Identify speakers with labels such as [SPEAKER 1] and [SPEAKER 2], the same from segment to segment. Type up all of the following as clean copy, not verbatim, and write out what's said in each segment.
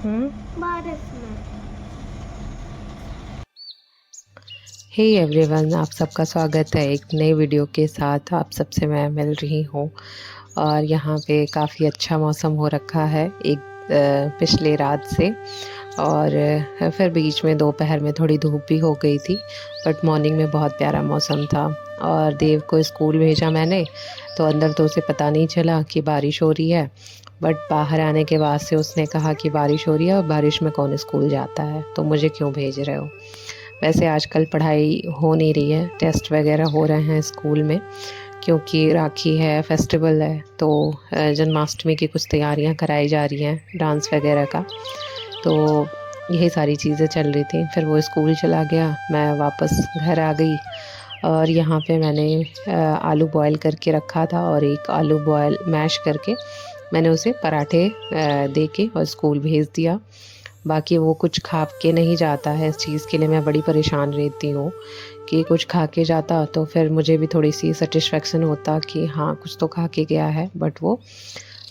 [SPEAKER 1] बारिश में।
[SPEAKER 2] Hey everyone, आप सबका स्वागत है एक नई वीडियो के साथ। आप सबसे मैं मिल रही हूँ और यहाँ पे काफ़ी अच्छा मौसम हो रखा है एक पिछले रात से। और फिर बीच में दोपहर में थोड़ी धूप भी हो गई थी, बट मॉर्निंग में बहुत प्यारा मौसम था। और देव को स्कूल भेजा मैंने, तो अंदर तो उसे पता नहीं चला कि बारिश हो रही है, बट बाहर आने के बाद से उसने कहा कि बारिश हो रही है और बारिश में कौन स्कूल जाता है, तो मुझे क्यों भेज रहे हो। वैसे आजकल पढ़ाई हो नहीं रही है, टेस्ट वगैरह हो रहे हैं स्कूल में, क्योंकि राखी है, फेस्टिवल है, तो जन्माष्टमी की कुछ तैयारियां कराई जा रही हैं, डांस वगैरह का। तो यही सारी चीज़ें चल रही थी। फिर वो स्कूल चला गया, मैं वापस घर आ गई। और यहाँ पे मैंने आलू बॉयल करके रखा था और एक आलू बॉयल मैश करके मैंने उसे पराठे दे के और स्कूल भेज दिया। बाकी वो कुछ खा के नहीं जाता है, इस चीज़ के लिए मैं बड़ी परेशान रहती हूँ कि कुछ खा के जाता तो फिर मुझे भी थोड़ी सी सेटिस्फेक्शन होता कि हाँ कुछ तो खा के गया है, बट वो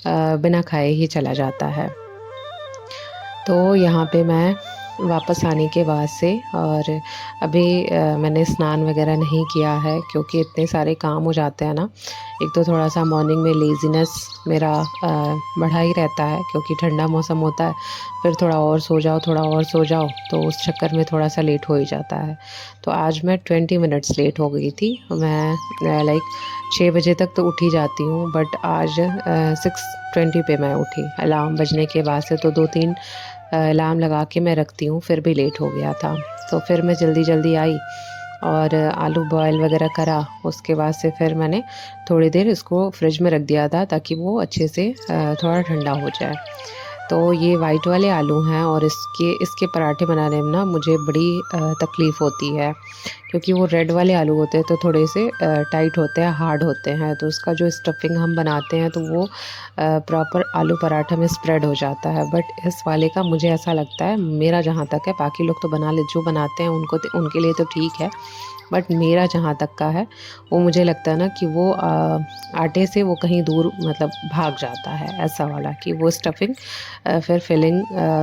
[SPEAKER 2] बिना खाए ही चला जाता है। तो यहाँ पे मैं वापस आने के बाद से और अभी मैंने स्नान वगैरह नहीं किया है, क्योंकि इतने सारे काम हो जाते हैं ना। एक तो थोड़ा सा मॉर्निंग में लेज़ीनेस मेरा बढ़ा ही रहता है, क्योंकि ठंडा मौसम होता है, फिर थोड़ा और सो जाओ थोड़ा और सो जाओ, तो उस चक्कर में थोड़ा सा लेट हो ही जाता है। तो आज मैं 20 मिनट्स लेट हो गई थी। मैं लाइक 6 बजे तक तो उठ ही जाती हूँ, बट आज 6:20 पे मैं उठी अलार्म बजने के बाद से। तो 2-3 अलार्म लगा के मैं रखती हूँ, फिर भी लेट हो गया था। तो फिर मैं जल्दी जल्दी आई और आलू बॉयल वगैरह करा। उसके बाद से फिर मैंने थोड़ी देर इसको फ्रिज में रख दिया था, ताकि वो अच्छे से थोड़ा ठंडा हो जाए। तो ये वाइट वाले आलू हैं और इसके इसके पराठे बनाने में ना मुझे बड़ी तकलीफ़ होती है, क्योंकि वो रेड वाले आलू होते हैं तो थोड़े से टाइट होते हैं, हार्ड होते हैं। तो उसका जो स्टफिंग हम बनाते हैं तो वो प्रॉपर आलू पराठा में स्प्रेड हो जाता है। बट इस वाले का मुझे ऐसा लगता है, मेरा जहाँ तक है, बाकी लोग तो जो बनाते हैं उनके लिए तो ठीक है, बट मेरा जहाँ तक का है वो मुझे लगता है ना कि वो आटे से वो कहीं दूर मतलब भाग जाता है, ऐसा वाला कि वो स्टफिंग फिर फिलिंग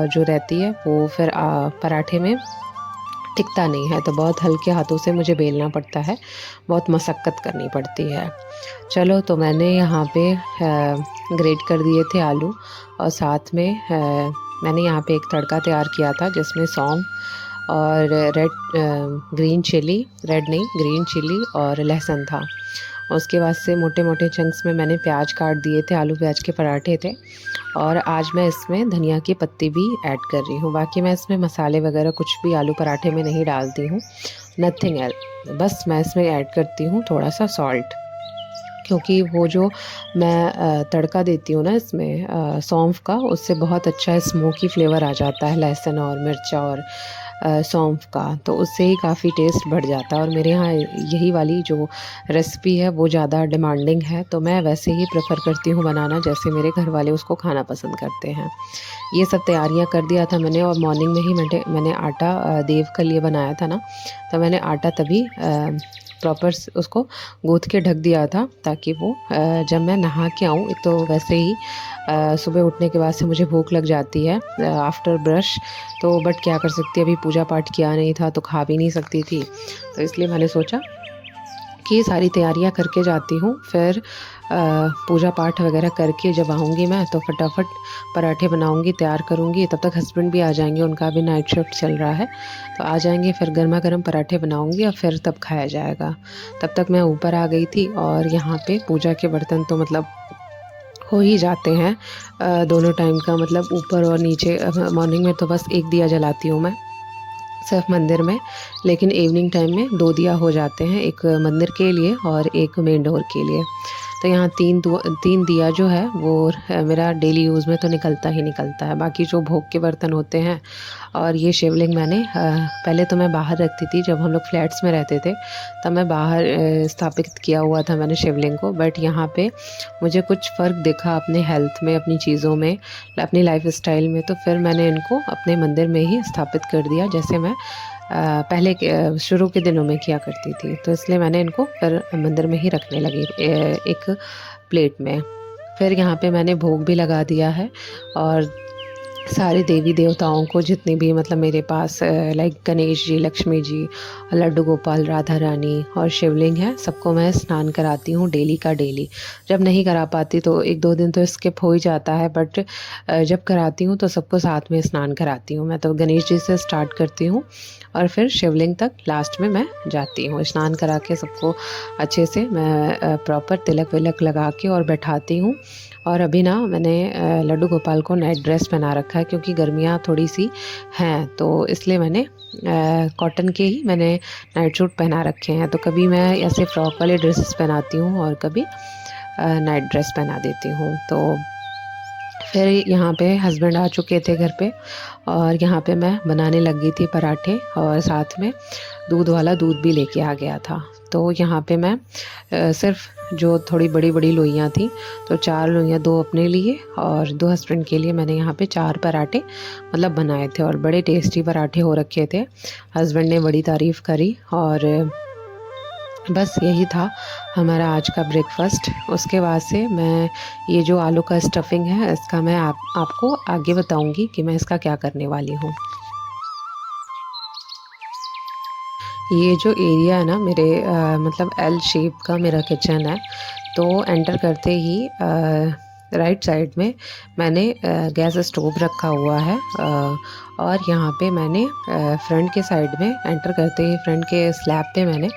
[SPEAKER 2] जो रहती है वो फिर पराठे में टिकता नहीं है। तो बहुत हल्के हाथों से मुझे बेलना पड़ता है, बहुत मशक्क़त करनी पड़ती है। चलो, तो मैंने यहाँ पे ग्रेट कर दिए थे आलू, और साथ में मैंने यहाँ पे एक तड़का तैयार किया था, जिसमें सौंफ और ग्रीन चिली, रेड नहीं ग्रीन चिली और लहसुन था। उसके बाद से मोटे मोटे चंक्स में मैंने प्याज काट दिए थे, आलू प्याज के पराठे थे। और आज मैं इसमें धनिया की पत्ती भी ऐड कर रही हूँ। बाकी मैं इसमें मसाले वगैरह कुछ भी आलू पराठे में नहीं डालती हूँ, नथिंग एल्स। बस मैं इसमें ऐड करती हूँ थोड़ा सा सॉल्ट, क्योंकि वो जो मैं तड़का देती हूँ ना इसमें सौंफ का, उससे बहुत अच्छा स्मोकी फ्लेवर आ जाता है लहसुन और मिर्चा और सौंफ का, तो उससे ही काफ़ी टेस्ट बढ़ जाता है। और मेरे यहाँ यही वाली जो रेसिपी है वो ज़्यादा डिमांडिंग है, तो मैं वैसे ही प्रेफर करती हूँ बनाना जैसे मेरे घर वाले उसको खाना पसंद करते हैं। ये सब तैयारियां कर दिया था मैंने, और मॉर्निंग में ही मैंने आटा देव के लिए बनाया था ना, तो मैंने आटा तभी प्रॉपर उसको गूँथ के ढक दिया था, ताकि वो जब मैं नहा के आऊँ, एक तो वैसे ही सुबह उठने के बाद से मुझे भूख लग जाती है आफ्टर ब्रश, तो बट क्या कर सकती, अभी पूजा पाठ किया नहीं था तो खा भी नहीं सकती थी। तो इसलिए मैंने सोचा कि सारी तैयारियां करके जाती हूँ, फिर पूजा पाठ वगैरह करके जब आऊँगी मैं तो फटाफट पराठे बनाऊँगी, तैयार करूँगी। तब तक हस्बैंड भी आ जाएंगे, उनका भी नाइट शिफ्ट चल रहा है, तो आ जाएंगे, फिर गर्मा गर्म पराठे बनाऊँगी और फिर तब खाया जाएगा। तब तक मैं ऊपर आ गई थी, और यहाँ पे पूजा के बर्तन तो मतलब हो ही जाते हैं दोनों टाइम का, मतलब ऊपर और नीचे। मॉर्निंग में तो बस एक दिया जलाती हूँ मैं सिर्फ मंदिर में, लेकिन इवनिंग टाइम में 2 दिया हो जाते हैं, एक मंदिर के लिए और एक मेन डोर के लिए। तो यहाँ 3 दिया जो है वो मेरा डेली यूज़ में तो निकलता ही निकलता है। बाकी जो भोग के बर्तन होते हैं, और ये शिवलिंग मैंने पहले तो मैं बाहर रखती थी, जब हम लोग फ्लैट्स में रहते थे तब मैं बाहर स्थापित किया हुआ था मैंने शिवलिंग को। बट यहाँ पे मुझे कुछ फ़र्क दिखा अपने हेल्थ में, अपनी चीज़ों में, अपनी लाइफ स्टाइल में, तो फिर मैंने इनको अपने मंदिर में ही स्थापित कर दिया, जैसे मैं पहले के शुरू के दिनों में किया करती थी। तो इसलिए मैंने इनको फिर मंदिर में ही रखने लगी एक प्लेट में। फिर यहाँ पे मैंने भोग भी लगा दिया है, और सारे देवी देवताओं को जितने भी मतलब मेरे पास लाइक गणेश जी, लक्ष्मी जी, लड्डू गोपाल, राधा रानी और शिवलिंग है, सबको मैं स्नान कराती हूँ डेली का डेली। जब नहीं करा पाती तो 1-2 दिन तो स्किप हो ही जाता है, बट जब कराती हूँ तो सबको साथ में स्नान कराती हूँ। मैं तो गणेश जी से स्टार्ट करती हूँ और फिर शिवलिंग तक लास्ट में मैं जाती हूँ। स्नान करा के सबको अच्छे से मैं प्रॉपर तिलक विलक लगा के और बैठाती हूँ। और अभी ना मैंने लड्डू गोपाल को नाइट ड्रेस पहना रखा है, क्योंकि गर्मियाँ थोड़ी सी हैं, तो इसलिए मैंने कॉटन के ही मैंने नाइट सूट पहना रखे हैं। तो कभी मैं ऐसे फ्रॉक वाले ड्रेसेस पहनाती हूँ और कभी नाइट ड्रेस पहना देती हूँ। तो फिर यहाँ पे हस्बैंड आ चुके थे घर पे, और यहाँ पे मैं बनाने लग गई थी पराठे, और साथ में दूध वाला दूध भी लेके आ गया था। तो यहाँ पे मैं सिर्फ जो थोड़ी बड़ी बड़ी लोइयाँ थी, तो 4 लोइयाँ, 2 अपने लिए और 2 हस्बैंड के लिए मैंने यहाँ पे 4 पराठे मतलब बनाए थे, और बड़े टेस्टी पराठे हो रखे थे। हस्बैंड ने बड़ी तारीफ़ करी, और बस यही था हमारा आज का ब्रेकफास्ट। उसके बाद से मैं ये जो आलू का स्टफिंग है, इसका मैं आपको आगे बताऊंगी कि मैं इसका क्या करने वाली हूँ। ये जो एरिया है ना मेरे मतलब एल शेप का मेरा किचन है। तो एंटर करते ही राइट साइड में मैंने गैस स्टोव रखा हुआ है, और यहाँ पे मैंने फ्रंट के साइड में एंटर करते ही फ्रंट के स्लैब पे मैंने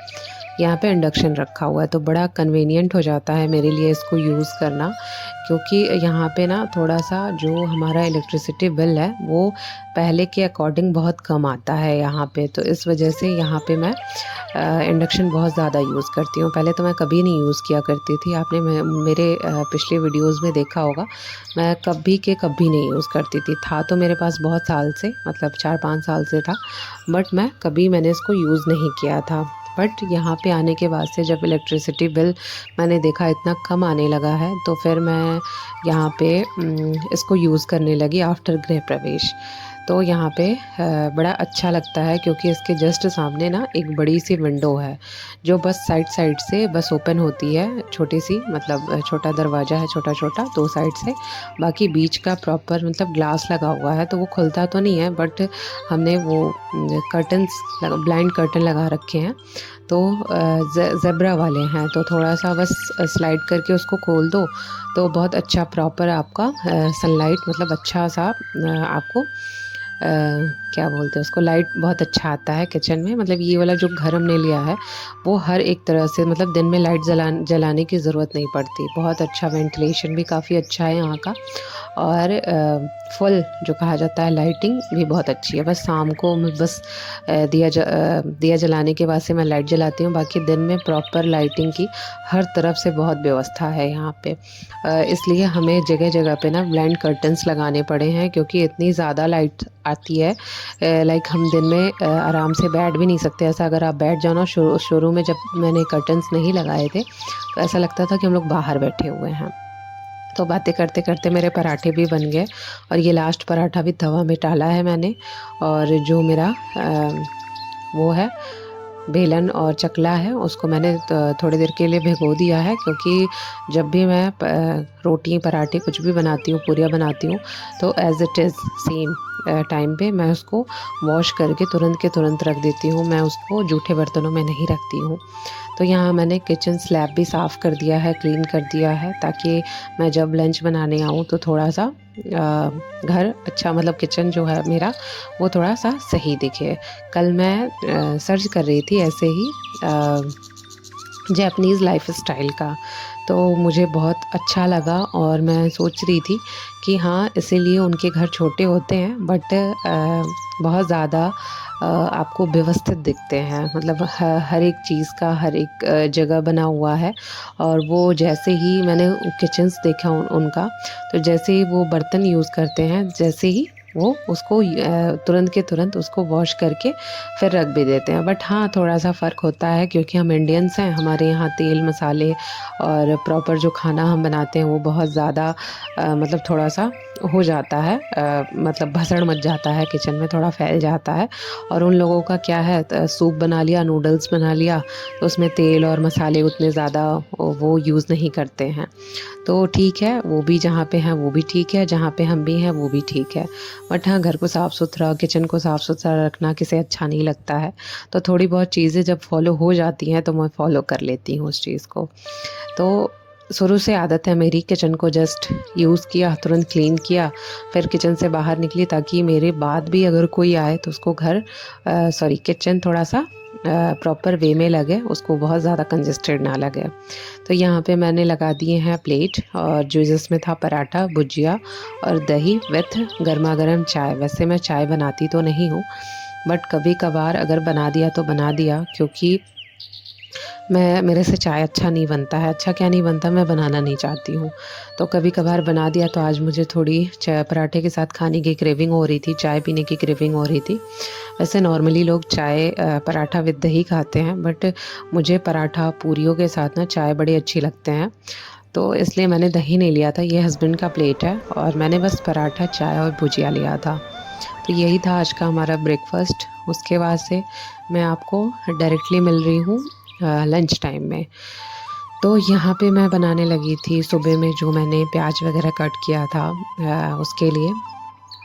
[SPEAKER 2] यहाँ पे इंडक्शन रखा हुआ है। तो बड़ा कन्वीनियंट हो जाता है मेरे लिए इसको यूज़ करना, क्योंकि यहाँ पे ना थोड़ा सा जो हमारा इलेक्ट्रिसिटी बिल है वो पहले के अकॉर्डिंग बहुत कम आता है यहाँ पे। तो इस वजह से यहाँ पे मैं इंडक्शन बहुत ज़्यादा यूज़ करती हूँ। पहले तो मैं कभी नहीं यूज़ किया करती थी, आपने मेरे पिछले वीडियोज़ में देखा होगा, मैं कभी के कभी नहीं यूज़ करती थी। था तो मेरे पास बहुत साल से, मतलब 4-5 साल से था, बट मैंने इसको यूज़ नहीं किया था। बट यहाँ पे आने के बाद से जब इलेक्ट्रिसिटी बिल मैंने देखा इतना कम आने लगा है, तो फिर मैं यहाँ पे इसको यूज़ करने लगी आफ्टर गृह प्रवेश। तो यहाँ पे बड़ा अच्छा लगता है, क्योंकि इसके जस्ट सामने ना एक बड़ी सी विंडो है, जो बस साइड साइड से बस ओपन होती है, छोटी सी, मतलब छोटा दरवाज़ा है, छोटा छोटा 2 साइड से। बाकी बीच का प्रॉपर मतलब ग्लास लगा हुआ है, तो वो खुलता तो नहीं है, बट हमने वो कर्टन्स ब्लाइंड कर्टन लगा रखे हैं। तो ज़ेब्रा वाले हैं, तो थोड़ा सा बस स्लाइड करके उसको खोल दो, तो बहुत अच्छा प्रॉपर आपका सनलाइट, मतलब अच्छा सा आपको क्या बोलते हैं उसको, लाइट बहुत अच्छा आता है किचन में। मतलब ये वाला जो घर हमने लिया है वो हर एक तरह से, मतलब दिन में लाइट जलाने की ज़रूरत नहीं पड़ती। बहुत अच्छा वेंटिलेशन भी काफ़ी अच्छा है यहाँ का, और फुल जो कहा जाता है लाइटिंग भी बहुत अच्छी है। बस शाम को बस दिया जलाने के बाद से मैं लाइट जलाती हूँ, बाकी दिन में प्रॉपर लाइटिंग की हर तरफ से बहुत व्यवस्था है यहाँ पे। इसलिए हमें जगह जगह पे ना ब्लाइंड कर्टन्स लगाने पड़े हैं, क्योंकि इतनी ज़्यादा लाइट आती है, लाइक हम दिन में आराम से बैठ भी नहीं सकते। ऐसा अगर आप बैठ जाओ ना, शुरू में जब मैंने कर्टन्स नहीं लगाए थे, तो ऐसा लगता था कि हम लोग बाहर बैठे हुए हैं। तो बातें करते करते मेरे पराठे भी बन गए, और ये लास्ट पराठा भी तवा में डाला है मैंने। और जो मेरा वो है बेलन और चकला है, उसको मैंने थोड़ी देर के लिए भिगो दिया है, क्योंकि जब भी मैं रोटी पराठे कुछ भी बनाती हूँ, पूरियाँ बनाती हूँ, तो as it is same time पे मैं उसको वॉश करके तुरंत के तुरंत रख देती हूँ। मैं उसको जूठे बर्तनों में नहीं रखती हूँ। तो यहाँ मैंने किचन स्लैब भी साफ़ कर दिया है, क्लीन कर दिया है, ताकि मैं जब लंच बनाने आऊँ तो थोड़ा सा घर अच्छा, मतलब किचन जो है मेरा वो थोड़ा सा सही दिखे। कल मैं सर्च कर रही थी ऐसे ही जैपनीज़ लाइफ स्टाइल का, तो मुझे बहुत अच्छा लगा, और मैं सोच रही थी कि हाँ, इसीलिए उनके घर छोटे होते हैं, बट बहुत ज़्यादा आपको व्यवस्थित दिखते हैं। मतलब हर एक चीज़ का हर एक जगह बना हुआ है। और वो जैसे ही मैंने किचन्स देखा उनका, तो जैसे ही वो बर्तन यूज़ करते हैं, जैसे ही वो उसको तुरंत के तुरंत उसको वॉश करके फिर रख भी देते हैं। बट हाँ, थोड़ा सा फ़र्क होता है क्योंकि हम इंडियंस हैं, हमारे यहाँ तेल मसाले और प्रॉपर जो खाना हम बनाते हैं वो बहुत ज़्यादा मतलब थोड़ा सा हो जाता है, मतलब भसड़ मच जाता है, किचन में थोड़ा फैल जाता है। और उन लोगों का क्या है, सूप बना लिया, नूडल्स बना लिया, तो उसमें तेल और मसाले उतने ज़्यादा वो यूज़ नहीं करते हैं। तो ठीक है, वो भी जहाँ पे हैं वो भी ठीक है, जहाँ पे हम भी हैं वो भी ठीक है। बट हाँ, घर को साफ़ सुथरा, किचन को साफ़ सुथरा रखना किसे अच्छा नहीं लगता है। तो थोड़ी बहुत चीज़ें जब फॉलो हो जाती हैं तो मैं फॉलो कर लेती हूँ उस चीज़ को। तो शुरू से आदत है मेरी, किचन को जस्ट यूज़ किया, तुरंत क्लीन किया, फिर किचन से बाहर निकली ताकि मेरे बाद भी अगर कोई आए तो उसको किचन थोड़ा सा प्रॉपर वे में लगे, उसको बहुत ज़्यादा कंजेस्टेड ना लगे। तो यहाँ पे मैंने लगा दिए हैं प्लेट, और जो जिसमें था पराठा, भुजिया और दही विथ गर्मा गर्म चाय। वैसे मैं चाय बनाती तो नहीं हूँ, बट कभी कभार अगर बना दिया तो बना दिया, क्योंकि मेरे से चाय अच्छा नहीं बनता है। अच्छा क्या नहीं बनता, मैं बनाना नहीं चाहती हूँ। तो कभी कभार बना दिया। तो आज मुझे थोड़ी चाय पराठे के साथ खाने की क्रेविंग हो रही थी, चाय पीने की क्रेविंग हो रही थी। वैसे नॉर्मली लोग चाय पराठा विद दही खाते हैं, बट मुझे पराठा पूरियों के साथ ना चाय बड़ी अच्छी लगते हैं। तो इसलिए मैंने दही नहीं लिया था, ये हस्बैंड का प्लेट है, और मैंने बस पराठा, चाय और भुजिया लिया था। तो यही था आज का हमारा ब्रेकफास्ट। उसके बाद से मैं आपको डायरेक्टली मिल रही हूँ लंच टाइम में। तो यहाँ पे मैं बनाने लगी थी सुबह में जो मैंने प्याज वगैरह कट किया था उसके लिए,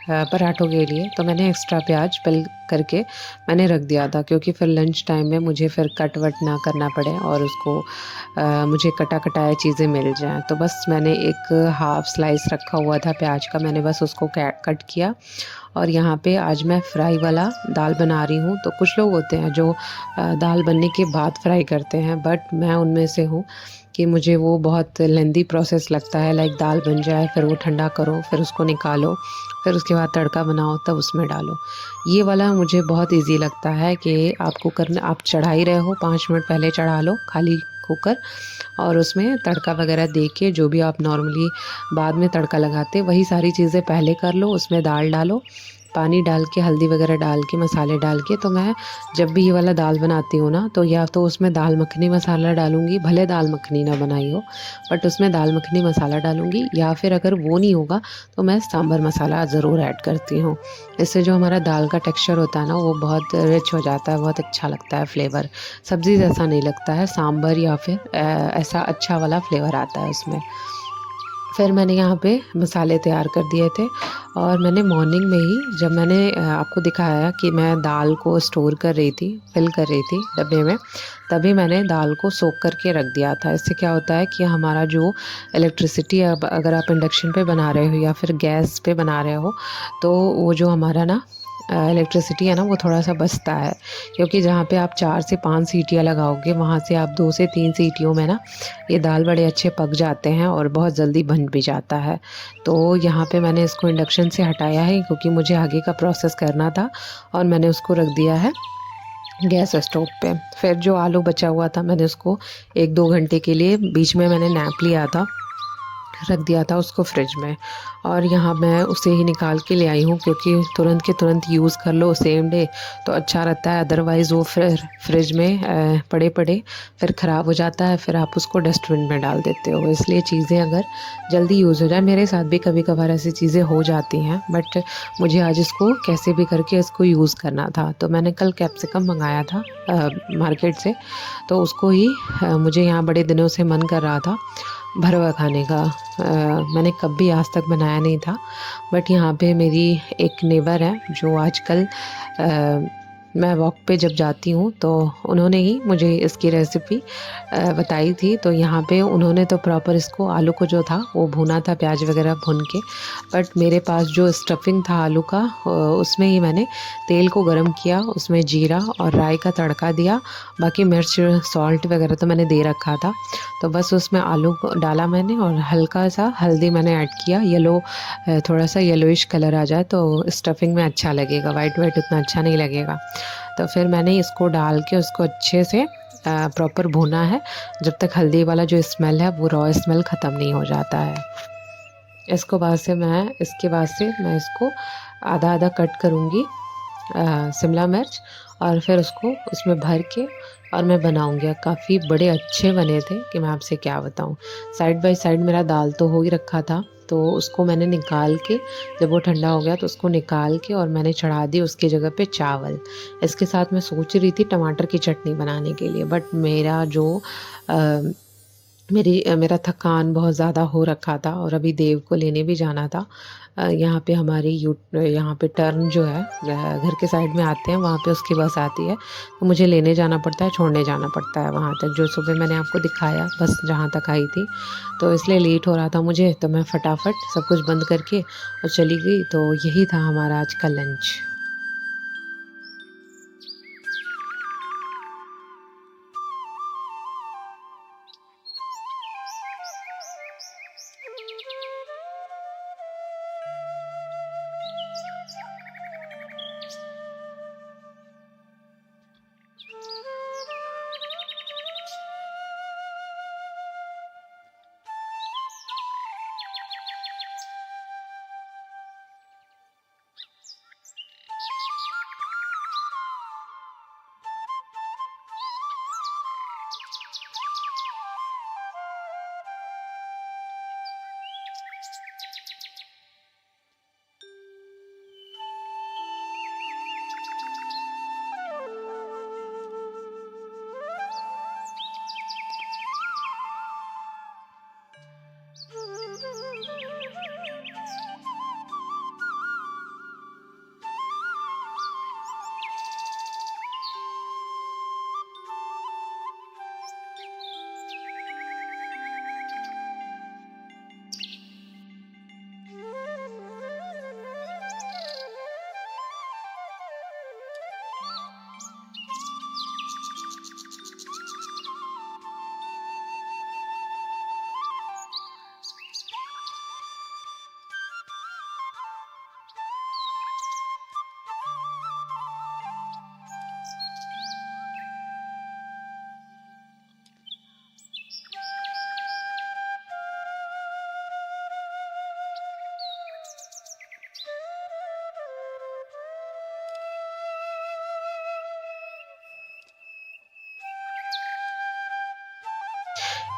[SPEAKER 2] पराठों के लिए। तो मैंने एक्स्ट्रा प्याज पल करके मैंने रख दिया था, क्योंकि फिर लंच टाइम में मुझे फिर कट वट ना करना पड़े और उसको मुझे कटा कटाया चीज़ें मिल जाएं। तो बस मैंने एक हाफ़ स्लाइस रखा हुआ था प्याज का, मैंने बस उसको कट किया। और यहाँ पे आज मैं फ्राई वाला दाल बना रही हूँ। तो कुछ लोग होते हैं जो दाल बनने के बाद फ्राई करते हैं, बट मैं उनमें से हूँ कि मुझे वो बहुत लेंदी प्रोसेस लगता है। लाइक दाल बन जाए, फिर वो ठंडा करो, फिर उसको निकालो, फिर उसके बाद तड़का बनाओ, तब उसमें डालो। ये वाला मुझे बहुत इजी लगता है कि आपको करना, आप चढ़ा ही रहे हो, 5 मिनट पहले चढ़ा लो खाली कुकर, और उसमें तड़का वगैरह दे के जो भी आप नॉर्मली बाद में तड़का लगाते वही सारी चीज़ें पहले कर लो। उसमें दाल डालो, पानी डाल के, हल्दी वगैरह डाल के, मसाले डाल के। तो मैं जब भी ये वाला दाल बनाती हूँ ना, तो या तो उसमें दाल मखनी मसाला डालूँगी, भले दाल मखनी ना बनाई हो, बट उसमें दाल मखनी मसाला डालूँगी, या फिर अगर वो नहीं होगा तो मैं सांभर मसाला ज़रूर ऐड करती हूँ। इससे जो हमारा दाल का टेक्सचर होता है ना, वो बहुत रिच हो जाता है, बहुत अच्छा लगता है फ्लेवर। सब्ज़ी जैसा नहीं लगता है, सांभर या फिर ऐसा अच्छा वाला फ्लेवर आता है उसमें। फिर मैंने यहाँ पे मसाले तैयार कर दिए थे, और मैंने मॉर्निंग में ही, जब मैंने आपको दिखाया कि मैं दाल को स्टोर कर रही थी, फिल कर रही थी डब्बे में, तभी मैंने दाल को सोख करके रख दिया था। इससे क्या होता है कि हमारा जो इलेक्ट्रिसिटी, अब अगर आप इंडक्शन पे बना रहे हो या फिर गैस पे बना रहे हो, तो वो जो हमारा ना इलेक्ट्रिसिटी है ना, वो थोड़ा सा बचता है। क्योंकि जहाँ पे आप 4 से 5 सीटियाँ लगाओगे, वहाँ से आप 2 से 3 सीटियों में ना ये दाल बड़े अच्छे पक जाते हैं और बहुत जल्दी बन भी जाता है। तो यहाँ पे मैंने इसको इंडक्शन से हटाया है, क्योंकि मुझे आगे का प्रोसेस करना था, और मैंने उसको रख दिया है गैस स्टोव पे। फिर जो आलू बचा हुआ था, मैंने उसको 1-2 घंटे के लिए बीच में मैंने नैप लिया था, रख दिया था उसको फ्रिज में। और यहाँ मैं उसे ही निकाल के ले आई हूँ, क्योंकि तुरंत के तुरंत यूज़ कर लो सेम डे तो अच्छा रहता है। अदरवाइज़ वो फिर फ्रिज में पड़े पड़े फिर ख़राब हो जाता है, फिर आप उसको डस्टबिन में डाल देते हो। इसलिए चीज़ें अगर जल्दी यूज़ हो जाए, मेरे साथ भी कभी कभार ऐसी चीज़ें हो जाती हैं, बट मुझे आज इसको कैसे भी करके इसको यूज़ करना था। तो मैंने कल कैप्सिकम मंगाया था मार्केट से, तो उसको ही मुझे यहाँ बड़े दिनों से मन कर रहा था भरवा खाने का। मैंने कभी आज तक बनाया नहीं था, बट यहाँ पे मेरी एक नेबर है जो आजकल मैं वॉक पे जब जाती हूँ तो उन्होंने ही मुझे इसकी रेसिपी बताई थी। तो यहाँ पे उन्होंने तो प्रॉपर इसको, आलू को जो था वो भुना था प्याज वगैरह भून के, बट मेरे पास जो स्टफिंग था आलू का, उसमें ही मैंने तेल को गरम किया, उसमें जीरा और राई का तड़का दिया। बाकी मिर्च सॉल्ट वगैरह तो मैंने दे रखा था। तो बस उसमें आलू को डाला मैंने, और हल्का सा हल्दी मैंने ऐड किया, थोड़ा सा येलोइश कलर आ जाए तो स्टफिंग में अच्छा लगेगा, वाइट वाइट उतना अच्छा नहीं लगेगा। तो फिर मैंने इसको डाल के उसको अच्छे से प्रॉपर भुना है, जब तक हल्दी वाला जो स्मेल है वो रॉ स्मेल ख़त्म नहीं हो जाता है। इसके बाद से मैं इसको आधा आधा कट करूँगी शिमला मिर्च, और फिर उसको उसमें भर के और मैं बनाऊँगी। काफ़ी बड़े अच्छे बने थे कि मैं आपसे क्या बताऊँ। साइड बाय साइड मेरा दाल तो हो ही रखा था, तो उसको मैंने निकाल के, जब वो ठंडा हो गया तो उसको निकाल के और मैंने चढ़ा दी उसकी जगह पे चावल। इसके साथ मैं सोच रही थी टमाटर की चटनी बनाने के लिए, बट मेरा थकान बहुत ज़्यादा हो रखा था और अभी देव को लेने भी जाना था। यहाँ पे टर्न जो है घर के साइड में आते हैं, वहाँ पे उसकी बस आती है, तो मुझे लेने जाना पड़ता है, छोड़ने जाना पड़ता है वहाँ तक, जो सुबह मैंने आपको दिखाया बस जहाँ तक आई थी। तो इसलिए लेट हो रहा था मुझे, तो मैं फटाफट सब कुछ बंद करके और चली गई। तो यही था हमारा आज का लंच।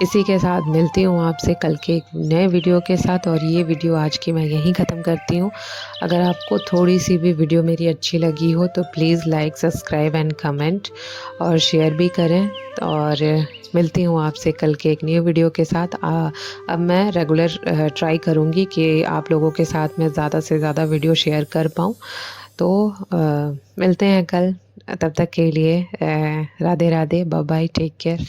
[SPEAKER 2] इसी के साथ मिलती हूँ आपसे कल के एक नए वीडियो के साथ, और ये वीडियो आज की मैं यहीं ख़त्म करती हूँ। अगर आपको थोड़ी सी भी वीडियो मेरी अच्छी लगी हो तो please like, subscribe and comment और शेयर भी करें। और मिलती हूँ आपसे कल के एक न्यू वीडियो के साथ। अब मैं रेगुलर ट्राई करूँगी कि आप लोगों के साथ मैं ज़्यादा से ज़्यादा वीडियो शेयर कर पाऊँ। तो मिलते हैं कल, तब तक के लिए Radhe Radhe, bye bye, take care.